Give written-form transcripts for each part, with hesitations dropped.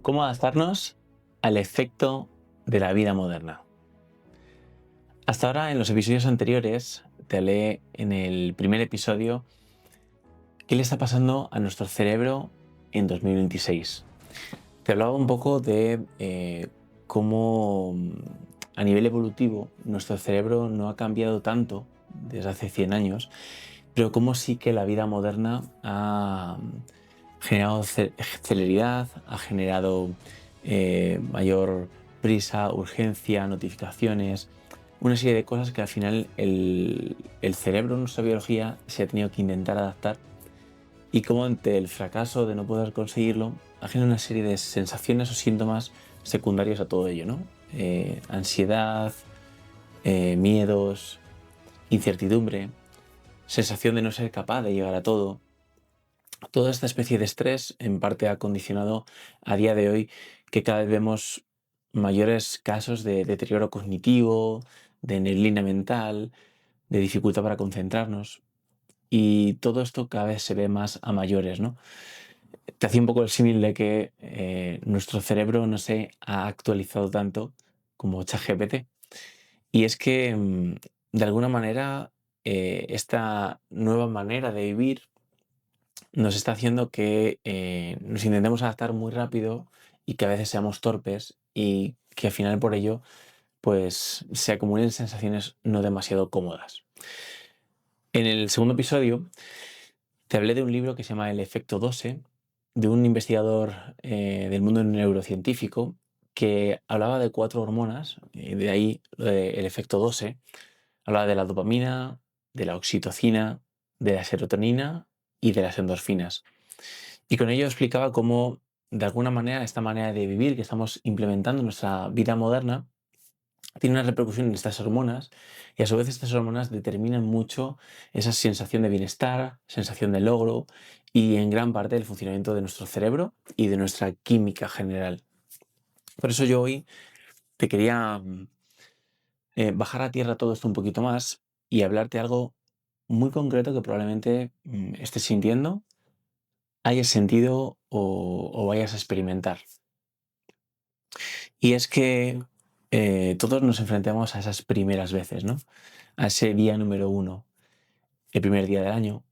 ¿Cómo adaptarnos al efecto de la vida moderna? Hasta ahora, en los episodios anteriores, te hablé en el primer episodio qué le está pasando a nuestro cerebro en 2026. Te hablaba un poco de cómo a nivel evolutivo nuestro cerebro no ha cambiado tanto desde hace 100 años, pero cómo sí que la vida moderna ha generado celeridad, ha generado mayor prisa, urgencia, notificaciones, una serie de cosas que al final el cerebro, nuestra biología, se ha tenido que intentar adaptar y como ante el fracaso de no poder conseguirlo, ha generado una serie de sensaciones o síntomas secundarios a todo ello, ¿no? Ansiedad, miedos, incertidumbre, sensación de no ser capaz de llegar a todo. Toda esta especie de estrés en parte ha condicionado a día de hoy que cada vez vemos mayores casos de deterioro cognitivo, de neblina mental, de dificultad para concentrarnos. Y todo esto cada vez se ve más a mayores, ¿no? Te hacía un poco el símil de que nuestro cerebro no se ha actualizado tanto como ChatGPT. Y es que, de alguna manera, esta nueva manera de vivir nos está haciendo que nos intentemos adaptar muy rápido y que a veces seamos torpes y que al final por ello pues se acumulen sensaciones no demasiado cómodas. En el segundo episodio te hablé de un libro que se llama El efecto Dose, de un investigador del mundo neurocientífico que hablaba de 4 hormonas, de ahí el efecto Dose. Hablaba de la dopamina, de la oxitocina, de la serotonina y de las endorfinas. Y con ello explicaba cómo, de alguna manera, esta manera de vivir que estamos implementando en nuestra vida moderna tiene una repercusión en estas hormonas y a su vez estas hormonas determinan mucho esa sensación de bienestar, sensación de logro y en gran parte el funcionamiento de nuestro cerebro y de nuestra química general. Por eso yo hoy te quería bajar a tierra todo esto un poquito más y hablarte algo muy concreto que probablemente estés sintiendo, hayas sentido o vayas a experimentar. Y es que todos nos enfrentamos a esas primeras veces, ¿no? A ese día número 1, el primer día del año,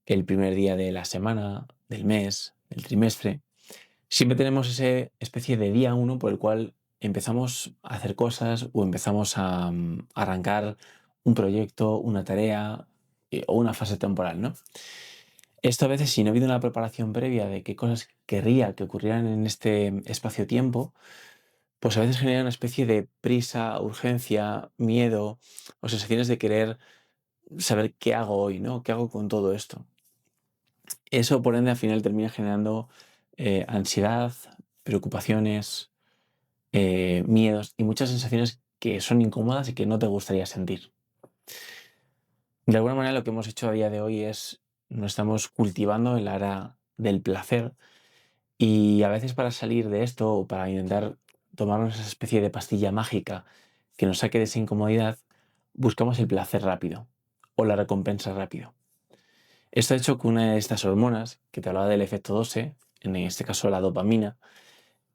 el primer día de la semana, del mes, del trimestre. Siempre tenemos esa especie de día 1 por el cual empezamos a hacer cosas o empezamos a arrancar un proyecto, una tarea o una fase temporal, ¿no? Esto a veces, si no ha habido una preparación previa de qué cosas querría que ocurrieran en este espacio-tiempo, pues a veces genera una especie de prisa, urgencia, miedo o sensaciones de querer saber qué hago hoy, ¿no? ¿Qué hago con todo esto? Eso, por ende, al final termina generando ansiedad, preocupaciones, miedos y muchas sensaciones que son incómodas y que no te gustaría sentir. De alguna manera, lo que hemos hecho a día de hoy es nos estamos cultivando el área del placer y a veces para salir de esto o para intentar tomarnos esa especie de pastilla mágica que nos saque de esa incomodidad, buscamos el placer rápido o la recompensa rápido. Esto ha hecho que una de estas hormonas, que te hablaba del efecto Dose, en este caso la dopamina,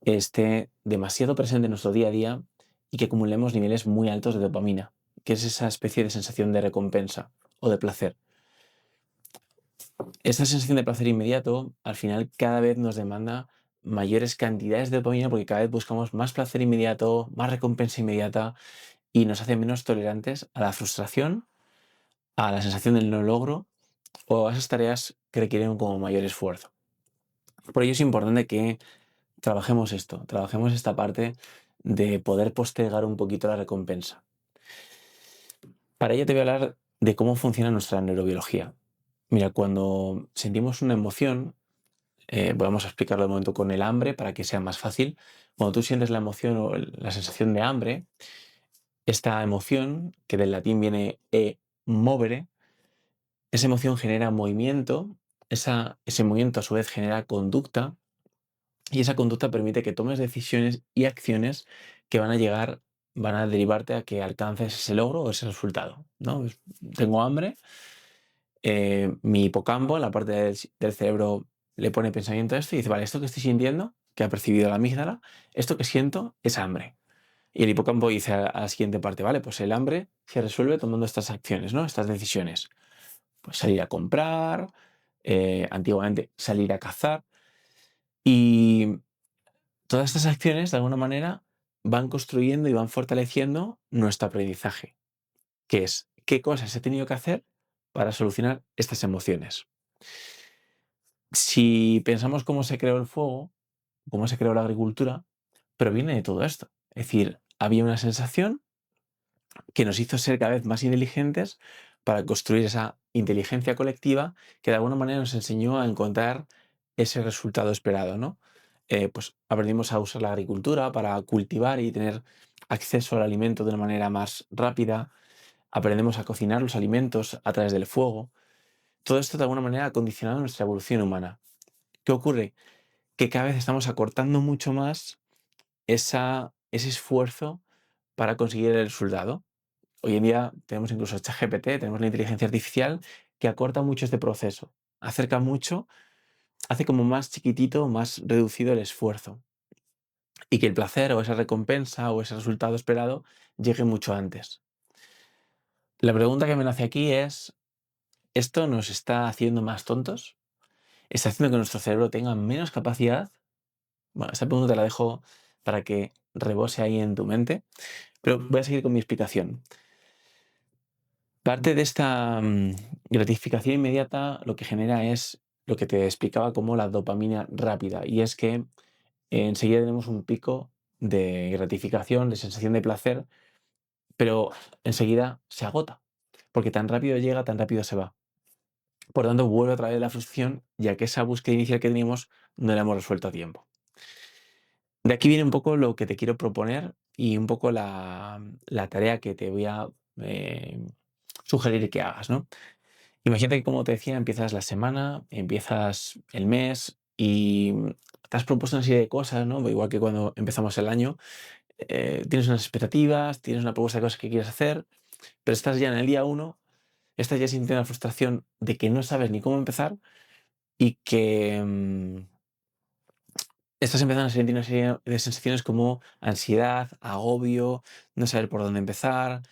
esté demasiado presente en nuestro día a día y que acumulemos niveles muy altos de dopamina, que es esa especie de sensación de recompensa o de placer. Esta sensación de placer inmediato, al final, cada vez nos demanda mayores cantidades de dopamina porque cada vez buscamos más placer inmediato, más recompensa inmediata y nos hace menos tolerantes a la frustración, a la sensación del no logro o a esas tareas que requieren como mayor esfuerzo. Por ello es importante que trabajemos esto, trabajemos esta parte de poder postergar un poquito la recompensa. Para ello te voy a hablar de cómo funciona nuestra neurobiología. Mira, cuando sentimos una emoción, vamos a explicarlo de momento con el hambre para que sea más fácil. Cuando tú sientes la emoción o la sensación de hambre, esta emoción, que del latín viene movere, esa emoción genera movimiento, ese movimiento a su vez genera conducta y esa conducta permite que tomes decisiones y acciones que van a derivarte a que alcances ese logro o ese resultado, ¿no? Tengo hambre, mi hipocampo, la parte del cerebro, le pone pensamiento a esto y dice, vale, esto que estoy sintiendo, que ha percibido la amígdala, esto que siento es hambre. Y el hipocampo dice a la siguiente parte, vale, pues el hambre se resuelve tomando estas acciones, ¿no? Estas decisiones. Pues salir a comprar, antiguamente salir a cazar. Y todas estas acciones, de alguna manera, van construyendo y van fortaleciendo nuestro aprendizaje, que es qué cosas he tenido que hacer para solucionar estas emociones. Si pensamos cómo se creó el fuego, cómo se creó la agricultura, proviene de todo esto. Es decir, había una sensación que nos hizo ser cada vez más inteligentes para construir esa inteligencia colectiva que de alguna manera nos enseñó a encontrar ese resultado esperado, ¿no? Pues aprendimos a usar la agricultura para cultivar y tener acceso al alimento de una manera más rápida. Aprendemos a cocinar los alimentos a través del fuego. Todo esto de alguna manera ha condicionado nuestra evolución humana. ¿Qué ocurre? Que cada vez estamos acortando mucho más ese esfuerzo para conseguir el resultado. Hoy en día tenemos incluso ChatGPT, tenemos la inteligencia artificial que acorta mucho este proceso, acerca mucho, hace como más chiquitito, más reducido el esfuerzo y que el placer o esa recompensa o ese resultado esperado llegue mucho antes. La pregunta que me nace aquí es, ¿esto nos está haciendo más tontos? ¿Está haciendo que nuestro cerebro tenga menos capacidad? Bueno, esta pregunta te la dejo para que rebose ahí en tu mente, pero voy a seguir con mi explicación. Parte de esta gratificación inmediata lo que genera es lo que te explicaba como la dopamina rápida, y es que enseguida tenemos un pico de gratificación, de sensación de placer, pero enseguida se agota, porque tan rápido llega, tan rápido se va. Por tanto, vuelve otra vez la frustración, ya que esa búsqueda inicial que teníamos no la hemos resuelto a tiempo. De aquí viene un poco lo que te quiero proponer y un poco la tarea que te voy a sugerir que hagas, ¿no? Imagínate que, como te decía, empiezas la semana, empiezas el mes y te has propuesto una serie de cosas, ¿no? Igual que cuando empezamos el año, tienes unas expectativas, tienes una propuesta de cosas que quieres hacer, pero estás ya en el día uno, estás ya sintiendo la frustración de que no sabes ni cómo empezar y que estás empezando a sentir una serie de sensaciones como ansiedad, agobio, no saber por dónde empezar.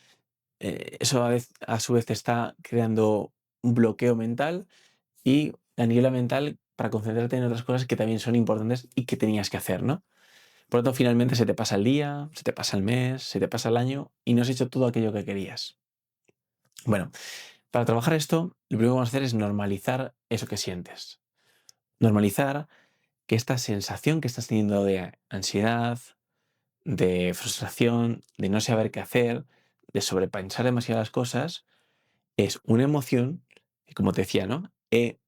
Eso a su vez te está creando un bloqueo mental y a nivel mental para concentrarte en otras cosas que también son importantes y que tenías que hacer, ¿no? Por lo tanto, finalmente se te pasa el día, se te pasa el mes, se te pasa el año y no has hecho todo aquello que querías. Bueno, para trabajar esto, lo primero que vamos a hacer es normalizar eso que sientes. Normalizar que esta sensación que estás teniendo de ansiedad, de frustración, de no saber qué hacer, de sobrepensar demasiadas cosas, es una emoción que, como te decía, ¿no?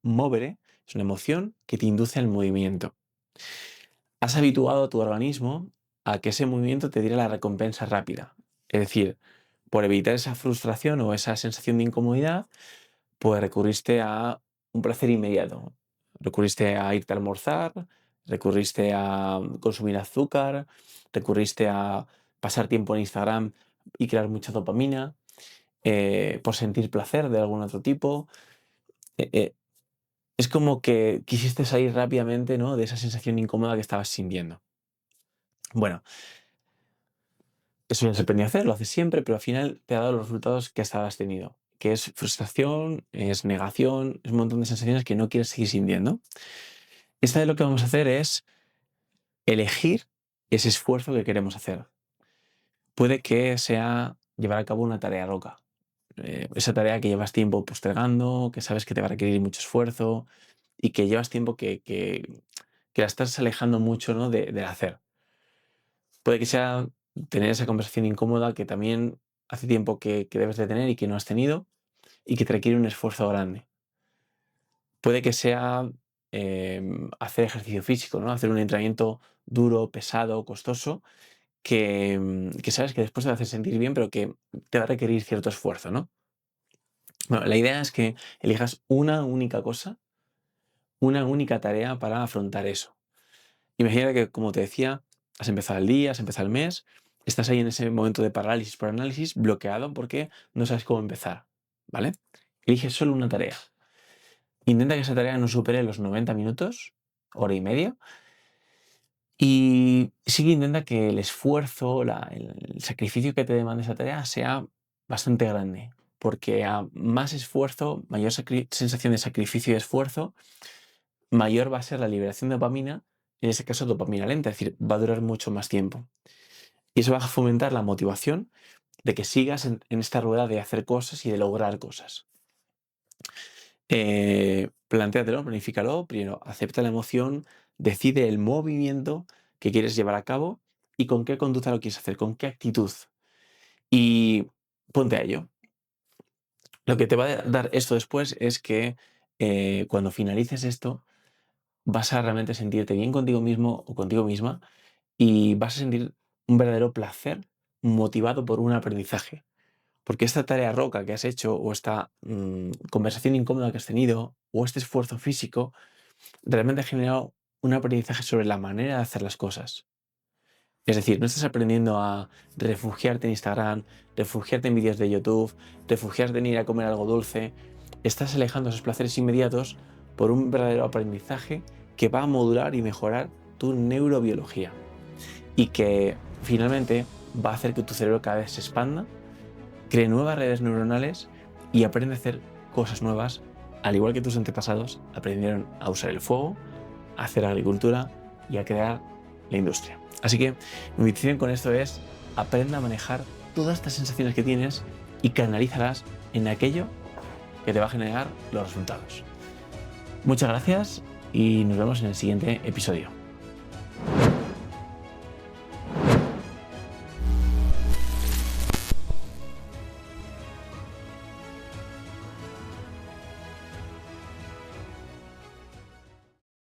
Movere es una emoción que te induce al movimiento. Has habituado a tu organismo a que ese movimiento te diera la recompensa rápida. Es decir, por evitar esa frustración o esa sensación de incomodidad, pues recurriste a un placer inmediato. Recurriste a irte a almorzar, recurriste a consumir azúcar, recurriste a pasar tiempo en Instagram y crear mucha dopamina, por sentir placer de algún otro tipo. Eh, eh, es como que quisiste salir rápidamente, ¿no?, de esa sensación incómoda que estabas sintiendo. Bueno, eso ya se aprendía a hacer, lo haces siempre, pero al final te ha dado los resultados que hasta ahora has tenido, que es frustración, es negación, es un montón de sensaciones que no quieres seguir sintiendo. Esta vez lo que vamos a hacer es elegir ese esfuerzo que queremos hacer. Puede que sea llevar a cabo una tarea loca, esa tarea que llevas tiempo postergando, que sabes que te va a requerir mucho esfuerzo y que llevas tiempo que la estás alejando mucho, ¿no?, del hacer. Puede que sea tener esa conversación incómoda que también hace tiempo que debes de tener y que no has tenido y que te requiere un esfuerzo grande. Puede que sea hacer ejercicio físico, ¿no? Hacer un entrenamiento duro, pesado, costoso, que sabes que después te va a hacer sentir bien, pero que te va a requerir cierto esfuerzo, ¿no? Bueno, la idea es que elijas una única cosa, una única tarea para afrontar eso. Imagina que, como te decía, has empezado el día, has empezado el mes, estás ahí en ese momento de parálisis por análisis, bloqueado porque no sabes cómo empezar, ¿vale? Elige solo una tarea. Intenta que esa tarea no supere los 90 minutos, hora y media, Y sí que intenta que el esfuerzo, el sacrificio que te demande esa tarea sea bastante grande, porque a más esfuerzo, mayor sensación de sacrificio y esfuerzo, mayor va a ser la liberación de dopamina, en ese caso dopamina lenta, es decir, va a durar mucho más tiempo. Y eso va a fomentar la motivación de que sigas en esta rueda de hacer cosas y de lograr cosas. Plantéatelo, planifícalo, primero acepta la emoción, decide el movimiento que quieres llevar a cabo y con qué conducta lo quieres hacer, con qué actitud. Y ponte a ello. Lo que te va a dar esto después es que cuando finalices esto vas a realmente sentirte bien contigo mismo o contigo misma y vas a sentir un verdadero placer motivado por un aprendizaje. Porque esta tarea roca que has hecho o esta conversación incómoda que has tenido o este esfuerzo físico realmente ha generado un aprendizaje sobre la manera de hacer las cosas. Es decir, no estás aprendiendo a refugiarte en Instagram, refugiarte en vídeos de YouTube, refugiarte en ir a comer algo dulce. Estás alejando esos placeres inmediatos por un verdadero aprendizaje que va a modular y mejorar tu neurobiología y que finalmente va a hacer que tu cerebro cada vez se expanda, cree nuevas redes neuronales y aprende a hacer cosas nuevas, al igual que tus antepasados aprendieron a usar el fuego, a hacer agricultura y a crear la industria. Así que mi invitación con esto es: aprenda a manejar todas estas sensaciones que tienes y canalízalas en aquello que te va a generar los resultados. Muchas gracias y nos vemos en el siguiente episodio.